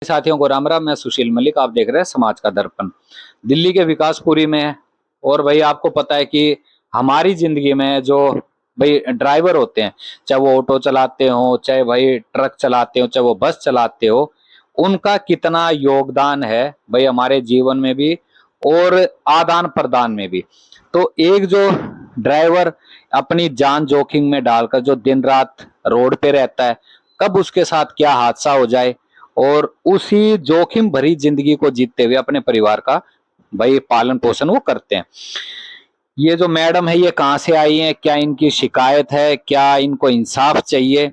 साथियों को राम राम। मैं सुशील मलिक, आप देख रहे हैं समाज का दर्पण। दिल्ली के विकासपुरी में है। और भाई आपको पता है कि हमारी जिंदगी में जो भाई ड्राइवर होते हैं, चाहे वो ऑटो चलाते हो, चाहे भाई ट्रक चलाते हो, चाहे वो बस चलाते हो, उनका कितना योगदान है भाई हमारे जीवन में भी और आदान प्रदान में भी। तो एक जो ड्राइवर अपनी जान जोखिम में डालकर जो दिन रात रोड पे रहता है, कब उसके साथ क्या हादसा हो जाए, और उसी जोखिम भरी जिंदगी को जीतते हुए अपने परिवार का भाई पालन पोषण वो करते हैं। ये जो मैडम है, ये कहाँ से आई है, क्या इनकी शिकायत है, क्या इनको इंसाफ चाहिए,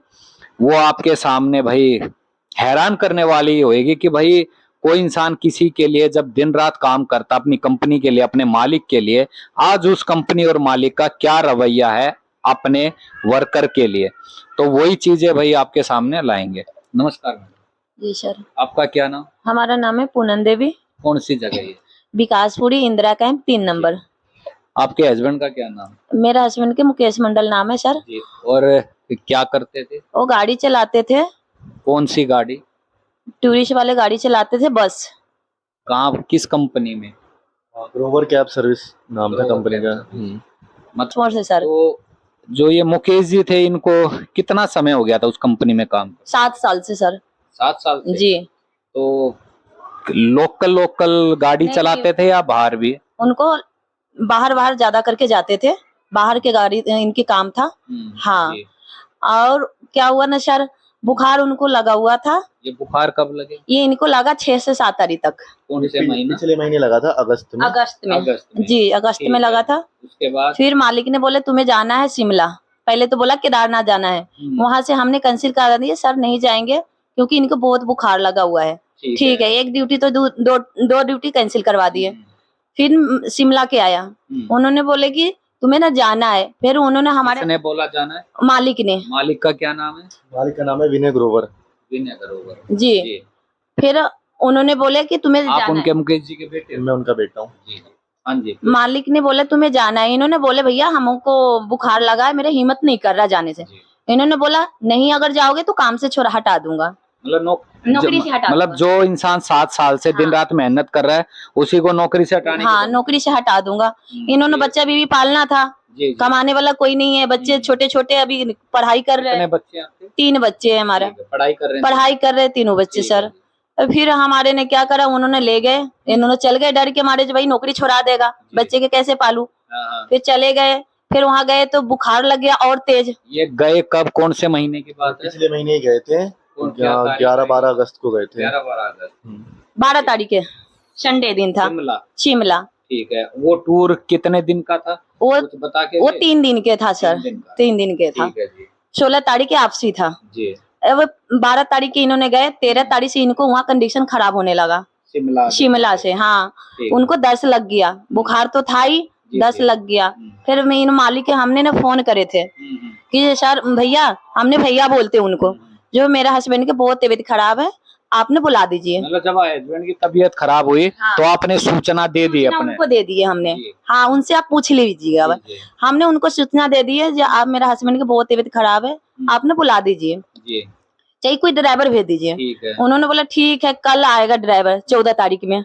वो आपके सामने भाई हैरान करने वाली होगी कि भाई कोई इंसान किसी के लिए जब दिन रात काम करता अपनी कंपनी के लिए, अपने मालिक के लिए, आज उस कंपनी और मालिक का क्या रवैया है अपने वर्कर के लिए। तो वही चीजें भाई आपके सामने लाएंगे। नमस्कार मैडम। जी सर। आपका क्या नाम? हमारा नाम है पूनम देवी। कौन सी जगह है? Vikaspuri Indira camp 3 number. आपके हस्बैंड का क्या नाम? मेरा हस्बैंड के मुकेश मंडल नाम है सर। जी। और क्या करते थे? वो गाड़ी चलाते थे। कौन सी गाड़ी? टूरिस्ट वाले गाड़ी चलाते थे, बस। कहाँ, किस कंपनी में? ग्रोवर कैब सर्विस नाम था कंपनी का। मतलब से सर। तो जो ये मुकेश जी थे, इनको कितना समय हो गया था उस कंपनी में काम? 7 साल से सर। 7 साल से? जी। तो लोकल गाड़ी नहीं, चलाते थे या बाहर भी? उनको बाहर ज्यादा करके जाते थे, बाहर के गाड़ी इनके काम था। हाँ। जी। और क्या हुआ ना सर, बुखार उनको लगा हुआ था। ये बुखार कब लगे? ये इनको लगा 6 से 7 तारीख तक। कौन से महीने? पिछले महीने लगा था, अगस्त में। अगस्त में। जी, अगस्त ठीक में लगा है। था। उसके बाद फिर मालिक ने बोले तुम्हें जाना है शिमला। पहले तो बोला केदारनाथ जाना है। वहां से हमने कैंसिल करा दिया, सर नहीं जाएंगे क्योंकि इनको बहुत बुखार लगा हुआ है। ठीक है, एक ड्यूटी तो दो ड्यूटी कैंसिल करवा दिए। फिर शिमला के आया, उन्होंने बोले कि तुम्हें ना जाना है। फिर उन्होंने हमारे किसने बोला जाना है? मालिक ने। मालिक का क्या नाम है? मालिक का नाम है विनय ग्रोवर। विनय ग्रोवर जी। फिर उन्होंने बोले कि तुम्हें आप जाना उनके है। मुकेश जी के बेटे? मैं उनका बेटा हूँ। जी। हाँ जी। मालिक ने बोला तुम्हें जाना है। इन्होंने बोले भैया हमको बुखार लगा है, मेरा हिम्मत नहीं कर रहा जाने से। इन्होंने बोला नहीं, अगर जाओगे तो काम से छोड़ा हटा दूंगा, मतलब नौकरी से हटा मतलब जो इंसान 7 साल से दिन रात मेहनत कर रहा है उसी को नौकरी से हटाने? हाँ, नौकरी से हटा दूंगा। इन्होंने बच्चा बीवी पालना था। जी। कमाने वाला कोई नहीं है, बच्चे छोटे छोटे अभी पढ़ाई कर रहे हैं। बच्चे आपके? 3 बच्चे हैं हमारे। पढ़ाई कर रहे हैं? पढ़ाई कर रहे हैं तीनों बच्चे सर। फिर हमारे ने क्या करा, उन्होंने ले गए, इन्होंने चल गए डर के मारे, जो भाई नौकरी छुड़ा देगा, बच्चे के कैसे पालू। फिर चले गए। फिर वहाँ गए तो बुखार लग गया और तेज। ये गए कब, कौन से महीने की बात है? पिछले महीने ही गए थे, 11-12 अगस्त को गए थे। 11-12 अगस्त। 12 तारीख के संडे दिन था। शिमला। ठीक है। वो टूर कितने दिन का था, वो कुछ बता के? वो 3 दिन के था सर। 3 दिन के था। 16 तारीख के आपसी था। जी। अब 12 तारीख के इन्होंने गए, 13 तारीख से इनको वहाँ कंडीशन खराब होने लगा। शिमला से। हाँ, उनको 10 लग गया। बुखार तो था ही, 10 लग गया। फिर मैं इन मालिक के हमने ना फोन करे थे कि सर भैया, हमने भैया बोलते उनको, जो मेरा हस्बैंड के बहुत तबीयत खराब है, आपने बुला दीजिए। मतलब जब हस्बैंड की तबीयत खराब हुई तो आपने सूचना दे दी? अपने उनको दे दिए हमने। हाँ, उनसे आप पूछ लीजिएगा। हमने उनको सूचना दे दी है, जो आप मेरा हस्बैंड की बहुत तबीयत खराब है, आपने बुला दीजिए, चाहे कोई ड्राइवर भेज दीजिए। उन्होंने बोला ठीक है, कल आएगा ड्राइवर। 14 तारीख में।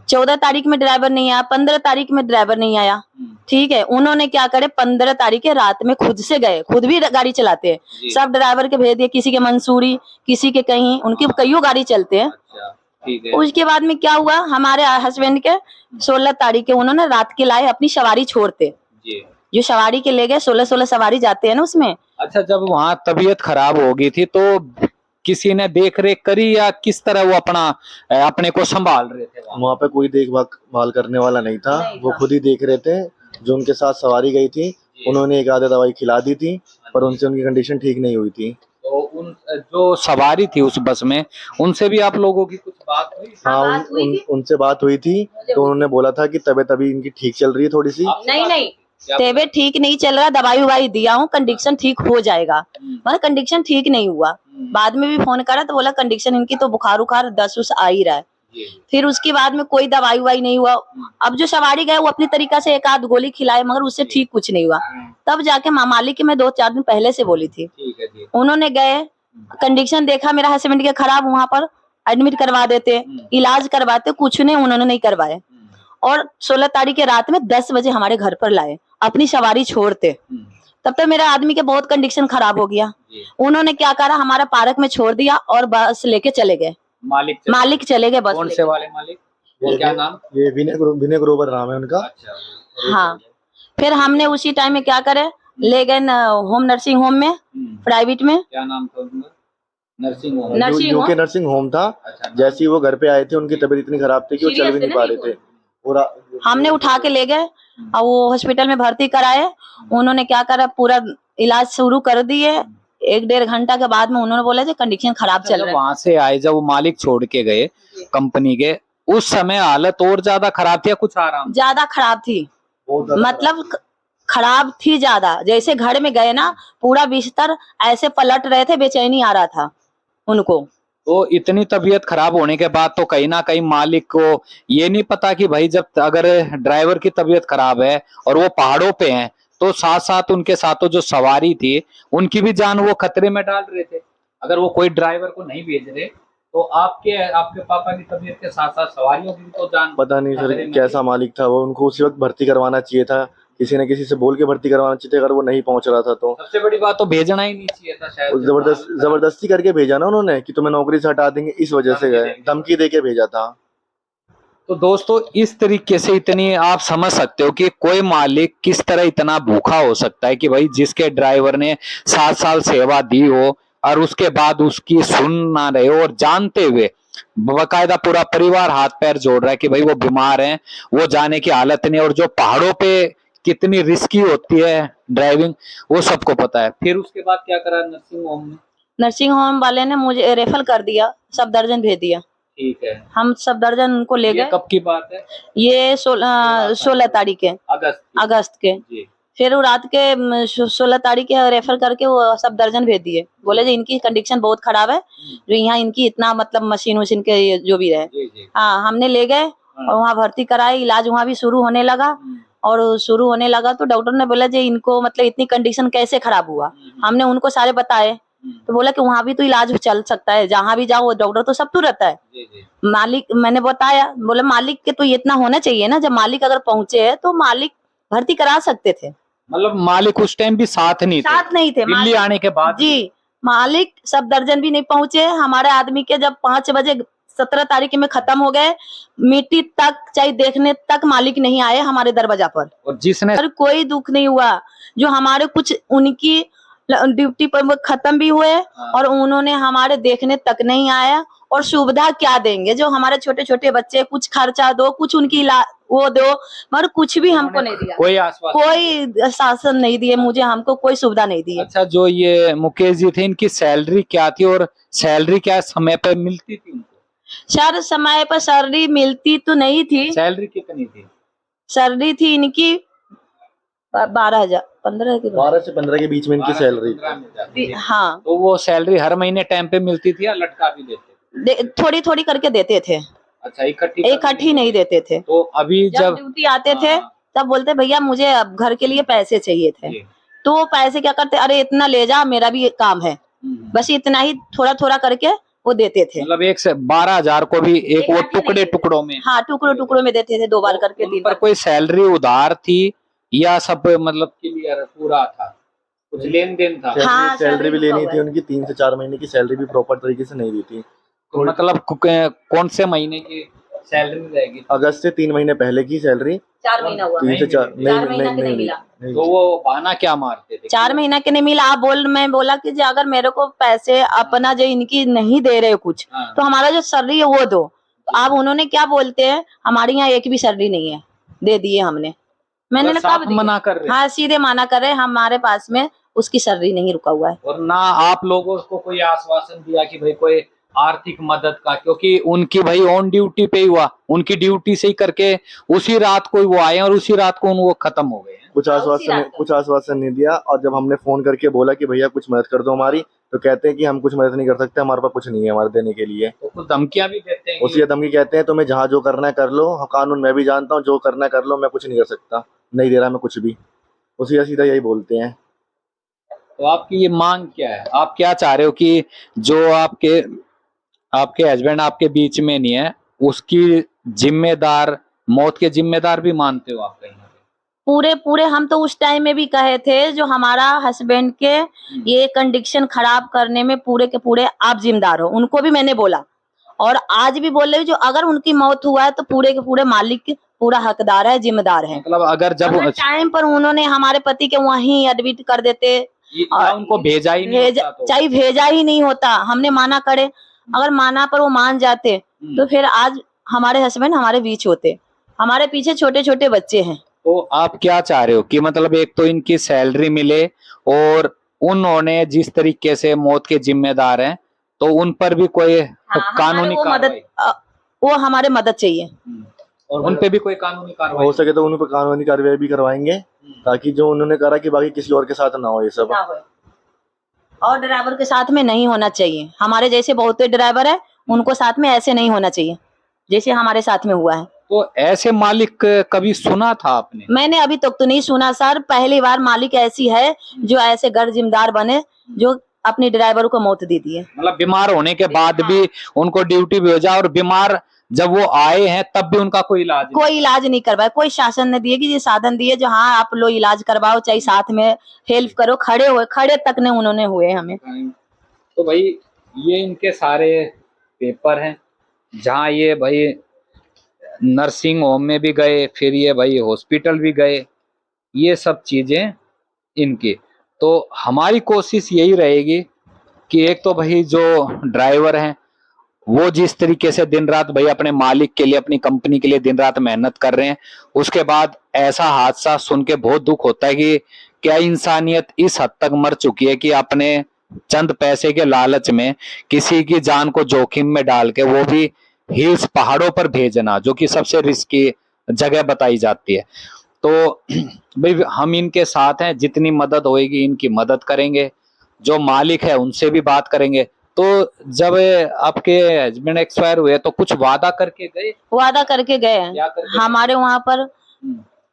14 तारीख में ड्राइवर नहीं आया, 15 तारीख में ड्राइवर नहीं आया। ठीक है, उन्होंने क्या करे, 15 तारीख के रात में खुद से गए, खुद भी गाड़ी चलाते हैं, सब ड्राइवर के भेज दिए, किसी के मंसूरी, किसी के कहीं, उनकी कईयों गाड़ी चलते हैं। उसके बाद में क्या हुआ, हमारे हस्बैंड के 16 तारीख के उन्होंने रात के लाए अपनी सवारी छोड़ते, जो सवारी के ले गए, 16 सवारी जाते हैं ना उसमें। अच्छा, जब वहाँ तबीयत खराब हो गई थी तो किसी ने देख रेख करी या किस तरह वो अपने को संभाल रहे थे? वहाँ पे कोई देखभाल करने वाला नहीं था, वो खुद ही देख रहे थे। जो उनके साथ सवारी गई थी, उन्होंने एक आधा दवाई खिला दी थी, पर उनसे उनकी कंडीशन ठीक नहीं हुई थी। तो उन जो सवारी थी उस बस में, उनसे भी आप लोगों की कुछ बात हुई? हाँ, उनसे बात हुई थी, तो उन्होंने बोला था कि तबीयत अभी इनकी ठीक चल रही है थोड़ी सी। नहीं, तबीयत ठीक नहीं चल रहा, दवाई उवाई दिया हूँ, कंडीशन ठीक हो जाएगा, मगर कंडीशन ठीक नहीं हुआ। बाद में भी फोन करा तो बोला कंडीशन इनकी तो बुखार उखार 10 आ ही रहा है। फिर उसके बाद में कोई दवाई उवाई नहीं हुआ। अब जो सवारी गए वो अपनी तरीका से 1 आध गोली खिलाए, मगर उससे ठीक कुछ नहीं हुआ। तब जाके मालिक के मैं 2-4 दिन पहले से बोली थी, उन्होंने गए, कंडीशन देखा मेरा हस्बैंड के खराब, वहां पर एडमिट करवा देते, इलाज करवाते, कुछ नहीं उन्होंने नहीं करवाए। और 16 तारीख के रात में 10 बजे हमारे घर पर लाए, अपनी सवारी छोड़ते। तब तक मेरे आदमी के बहुत कंडीशन खराब हो गया। उन्होंने क्या करा, हमारा पार्क में छोड़ दिया और बस लेके चले गए। मालिक चले गए बस। कौन से वाले मालिक? वो क्या नाम? ये विनय ग्रोवर नाम है उनका। अच्छा। हाँ, फिर हमने उसी टाइम में क्या करे, ले गए होम नर्सिंग होम में, प्राइवेट में। क्या नाम था उनका? Nursing home. UK nursing home था। जैसे ही वो घर पे आए थे, उनकी तबीयत इतनी खराब थी कि वो चल भी नहीं पा रहे थे। पूरा हमने उठा के ले गए और वो हॉस्पिटल में भर्ती कराए। उन्होंने क्या करा, पूरा इलाज शुरू कर दिए। 1-1.5 घंटा के बाद में उन्होंने बोला कि कंडीशन खराब चल रहा है। वहां से आए, जब वो मालिक छोड़ के गए कंपनी के, उस समय हालत और ज्यादा खराब थी या कुछ आराम? ज्यादा खराब थी, मतलब खराब थी ज्यादा। जैसे घर में गए ना, पूरा बिस्तर ऐसे पलट रहे थे, बेचैनी आ रहा था उनको। तो इतनी तबीयत खराब होने के बाद तो कहीं ना कहीं मालिक को ये नहीं पता कि भाई जब अगर ड्राइवर की तबीयत खराब है और वो पहाड़ों पे हैं, तो साथ साथ उनके साथ जो सवारी थी उनकी भी जान वो खतरे में डाल रहे थे। अगर वो कोई ड्राइवर को नहीं भेज रहे तो आपके पापा की तबीयत के साथ साथ सवारियों की भी तो जान। पता नहीं सर कैसा मालिक था वो, उनको उसी वक्त भर्ती करवाना चाहिए था, किसी न किसी से बोल के भर्ती करवाना चाहिए था। अगर वो नहीं पहुंच रहा था तो सबसे बड़ी बात तो भेजना ही नहीं चाहिए था शायद। जबरदस्ती करके भेजा ना उन्होंने कि तुम्हें नौकरी से हटा देंगे, इस वजह से गए, धमकी देके भेजा था। तो दोस्तों इस तरीके से इतनी आप समझ सकते हो कि कोई मालिक किस तरह इतना भूखा हो सकता है कि भाई जिसके ड्राइवर ने 7 साल सेवा दी हो और उसके बाद उसकी सुन ना रहे हो, और जानते हुए बकायदा पूरा परिवार हाथ पैर जोड़ रहा है कि भाई वो बीमार हैं, वो जाने की हालत नहीं। और जो पहाड़ों पे कितनी रिस्की होती है ड्राइविंग, वो सबको पता है। फिर उसके बाद क्या करा नर्सिंग होम में? नर्सिंग होम वाले ने मुझे रेफर कर दिया, सफदरजंग भेज दिया। ठीक है। हम सफदरजंग उनको ले गए। कब की बात है? ये 16 तारीख के अगस्त के। फिर वो रात के 16 तारीख के रेफर करके वो सफदरजंग भेज दिए। बोले जी इनकी कंडीशन बहुत खराब है, जो यहाँ इनकी इतना मतलब मशीन वशीन के जो भी रहे। हाँ, हमने ले गए और वहाँ भर्ती कराए, इलाज वहाँ भी शुरू होने लगा। और शुरू होने लगा तो डॉक्टर ने बोला जी इनको मतलब इतनी कंडीशन कैसे खराब हुआ। हमने उनको सारे बताए तो बोला कि वहाँ भी तो इलाज चल सकता है, जहाँ भी जाओ डॉक्टर तो सब तो रहता है। मालिक, मैंने बताया, बोले मालिक के तो इतना होना चाहिए ना, जब मालिक अगर पहुंचे तो मालिक भर्ती करा सकते थे। मतलब मालिक उस टाइम भी साथ नहीं थे दिल्ली आने के बाद? जी, मालिक सफदरजंग भी नहीं पहुंचे। हमारे आदमी के जब 5 बजे 17 तारीख में खत्म हो गए, मिट्टी तक चाहे देखने तक मालिक नहीं आए हमारे दरवाजा पर। और जिसने कोई दुख नहीं हुआ, जो हमारे कुछ उनकी ड्यूटी पर वो खत्म भी हुए और उन्होंने हमारे देखने तक नहीं आया। और सुविधा क्या देंगे, जो हमारे छोटे छोटे बच्चे, कुछ खर्चा दो, कुछ उनकी वो दो, मगर कुछ भी हमको नहीं दिया। कोई आश्वासन नहीं दिए मुझे, हमको कोई सुविधा नहीं दी। अच्छा, जो ये मुकेश जी थे, इनकी सैलरी क्या थी और सैलरी क्या समय पर मिलती थी उनको? सर समय पर सैलरी मिलती तो नहीं थी। सैलरी कितनी थी? सैलरी थी इनकी 12,000 12 से 15 के बीच में इनकी सैलरी थी। हाँ, तो वो सैलरी हर महीने टाइम पे मिलती थी या लटका भी देते? थोड़ी थोड़ी करके देते थे। अच्छा, इकट्ठी नहीं देते थे। तो अभी जब ड्यूटी आते थे तब बोलते भैया मुझे अब घर के लिए पैसे चाहिए थे, तो वो पैसे क्या करते, अरे इतना ले जा, मेरा भी एक काम है, बस इतना ही थोड़ा थोड़ा करके वो देते थे। मतलब 1 से 12,000 को भी एक वो टुकड़ों में? हाँ, टुकड़ों में देते थे, 2 बार करके। दिन पर कोई सैलरी उधार थी या सब मतलब क्लियर पूरा था, कुछ लेन देन था? हाँ, सैलरी भी लेनी थी उनकी, 3 से 4 महीने की सैलरी भी प्रॉपर तरीके से नहीं दी थी। तो मतलब कौन से महीने की सैलरी रहेगी? अगस्त से 3 महीने पहले की सैलरी। 4 महीना हुआ, 3 से 4 नहीं मिला। तो वो बहाना क्या मारते थे? 4 महीना के नहीं मिला। मैं बोला कि जो अगर मेरे को पैसे अपना जो इनकी नहीं दे रहे कुछ, तो हमारा जो सैलरी है वो दो। तो अब उन्होंने क्या बोलते हैं, हमारे यहाँ एक भी सैलरी नहीं है, दे दिए हमने। मैंने कहा मना कर रहे? हाँ, सीधे मना कर रहे, हमारे पास में उसकी सैलरी नहीं रुका हुआ है। और ना आप लोगों को कोई आश्वासन दिया कि भाई कोई आर्थिक मदद का? क्योंकि उनकी भाई ऑन ड्यूटी पे ही हुआ, उनकी ड्यूटी से ही करके उसी रात को वो आए और उसी रात को वो खत्म हो गए। कुछ आश्वासन नहीं दिया। और जब हमने फोन करके बोला कि भैया कुछ मदद कर दो हमारी, तो कहते हैं कि हम कुछ मदद नहीं कर सकते, हमारे पास कुछ नहीं है हमारे देने के लिए। तो कुछ धमकियां भी देते हैं? उसी धमकी कहते हैं तुम्हें जहाँ जो करना है कर लो, कानून मैं भी जानता हूँ, जो करना है कर लो, मैं कुछ नहीं कर सकता, नहीं दे रहा मैं कुछ भी। उसी सीधा यही बोलते हैं। तो आपकी ये मांग क्या है? आप क्या चाह रहे हो कि जो आपके आपके हस्बैंड आपके बीच में नहीं है, उसकी जिम्मेदार, मौत के जिम्मेदार भी मानते हो आप कहीं ना कहीं? पूरे पूरे हम तो उस टाइम में भी कहे थे, जो हमारा हस्बैंड के ये कंडीशन खराब करने में पूरे के पूरे आप जिम्मेदार हो, उनको भी मैंने बोला और आज भी बोल रही हूँ, जो अगर उनकी मौत हुआ है तो पूरे के पूरे मालिक पूरा हकदार है, जिम्मेदार है। मतलब अगर जब टाइम पर उन्होंने हमारे पति के वहीं एडमिट कर देते और उनको भेजा ही नहीं होता तो? चाहे भेजा ही नहीं होता, हमने माना करे, अगर माना पर वो मान जाते तो फिर आज हमारे हस्बैंड हमारे बीच होते। हमारे पीछे छोटे छोटे बच्चे हैं। तो आप क्या चाह रहे हो कि मतलब एक तो इनकी सैलरी मिले और उन्होंने जिस तरीके से मौत के जिम्मेदार हैं तो उन पर भी कोई कानूनी कार्रवाई, वो हमारे मदद चाहिए और उन पे भी कोई कानूनी कार्रवाई हो सके तो उन पर कानूनी कार्रवाई भी करवाएंगे, ताकि जो उन्होंने करा कि बाकी किसी और के साथ ना हो ये सब। और ड्राइवर के साथ में नहीं होना चाहिए, हमारे जैसे बहुत ड्राइवर है उनको साथ में ऐसे नहीं होना चाहिए जैसे हमारे साथ में हुआ है। तो ऐसे मालिक कभी सुना था आपने? मैंने अभी तक तो नहीं सुना सर, पहली बार मालिक ऐसी है जो ऐसे गैर जिम्मेदार बने, जो अपने ड्राइवर को मौत दे दी है। मतलब बीमार होने के बाद भी उनको ड्यूटी भी हो जाए, और बीमार जब वो आए हैं तब भी उनका कोई इलाज नहीं करवाए, कोई शासन ने दिए कि ये साधन दिए जो हाँ आप लो इलाज करवाओ, चाहे साथ में हेल्प करो, खड़े तक ने उन्होंने हुए हमें। तो भाई ये इनके सारे पेपर हैं, जहाँ ये भाई नर्सिंग होम में भी गए, फिर ये भाई हॉस्पिटल भी गए, ये सब चीजें इनकी। तो हमारी कोशिश यही रहेगी कि एक तो भाई जो ड्राइवर हैं वो जिस तरीके से दिन रात भाई अपने मालिक के लिए, अपनी कंपनी के लिए दिन रात मेहनत कर रहे हैं, उसके बाद ऐसा हादसा सुन के बहुत दुख होता है कि क्या इंसानियत इस हद तक मर चुकी है कि अपने चंद पैसे के लालच में किसी की जान को जोखिम में डाल के, वो भी हिल्स पहाड़ों पर भेजना, जो कि सबसे रिस्की जगह बताई जाती है। तो भाई हम इनके साथ हैं, जितनी मदद होएगी इनकी मदद करेंगे, जो मालिक है उनसे भी बात करेंगे। तो जब आपके हस्बैंड एक्सपायर हुए तो कुछ वादा करके गए? वादा करके गए हैं, हमारे वहाँ पर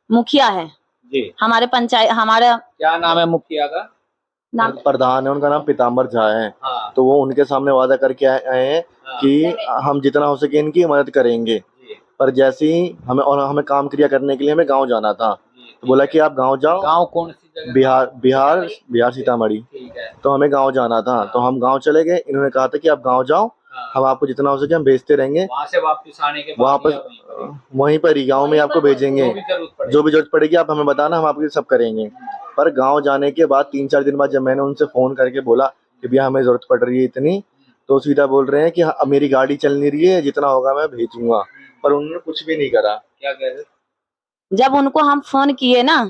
मुखिया है जी, हमारे पंचायत, हमारा क्या नाम है मुखिया का? प्रधान है, उनका नाम पीताम्बर झा है। हाँ। तो वो उनके सामने वादा करके आए हैं कि हम जितना हो सके इनकी मदद करेंगे, पर जैसे ही हमें काम क्रिया करने के लिए हमें गांव जाना था, तो बोला कि आप गांव जाओ। गांव कौन सी जगह? बिहार सीतामढ़ी। तो हमें गांव जाना था, तो हम गांव चले गए। इन्होंने कहा था कि आप गांव जाओ, हम आपको जितना हो सके हम भेजते रहेंगे। वहां से वापस आने के बाद वापस वहीं पर ही गाँव में आपको भेजेंगे, जो भी जरूरत पड़ेगी आप हमें बताना, हम आपके सब करेंगे। पर गांव जाने के बाद 3-4 दिन बाद जब मैंने उनसे फोन करके बोला कि भैया हमें जरूरत पड़ रही है इतनी, तो सीधा बोल रहे हैं कि अब मेरी गाड़ी चल नहीं रही है, जितना होगा मैं भेजूंगा। पर उन्होंने कुछ भी नहीं करा। क्या कह रहे? जब उनको हम फोन किए ना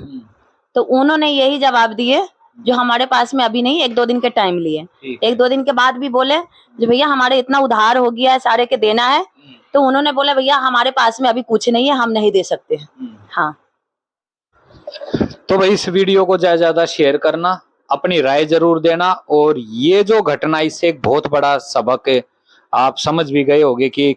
तो उन्होंने यही जवाब दिए जो हमारे पास में अभी नहीं, 1-2 दिन के टाइम लिए। 1-2 दिन के बाद भी बोले जो भैया हमारे इतना उधार हो गया है, सारे के देना है। तो उन्होंने बोला भैया हमारे पास में अभी कुछ नहीं है, हम नहीं दे सकते। हाँ, तो भाई इस वीडियो को ज्यादा शेयर करना, अपनी राय जरूर देना, और ये जो घटना, इससे एक बहुत बड़ा सबक है, आप समझ भी गए होंगे कि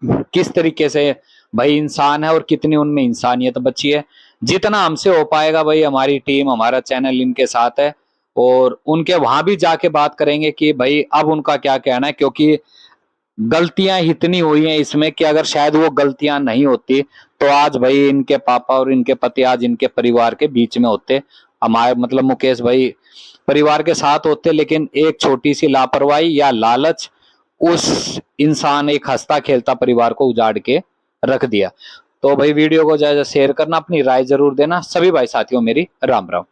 किस तरीके से भाई इंसान है और कितनी उनमें इंसानियत बची है। जितना हमसे हो पाएगा भाई, हमारी टीम, हमारा चैनल इनके साथ है, और उनके वहां भी जाके बात करेंगे कि भाई अब उनका क्या कहना है, क्योंकि गलतियां इतनी हुई हैं इसमें कि अगर शायद वो गलतियां नहीं होती तो आज भाई इनके पापा और इनके पति आज इनके परिवार के बीच में होते, हमारे मतलब मुकेश भाई परिवार के साथ होते, लेकिन एक छोटी सी लापरवाही या लालच उस इंसान, एक हंसता खेलता परिवार को उजाड़ के रख दिया। तो भाई वीडियो को ज्यादा शेयर करना, अपनी राय जरूर देना। सभी भाई साथियों मेरी राम राम।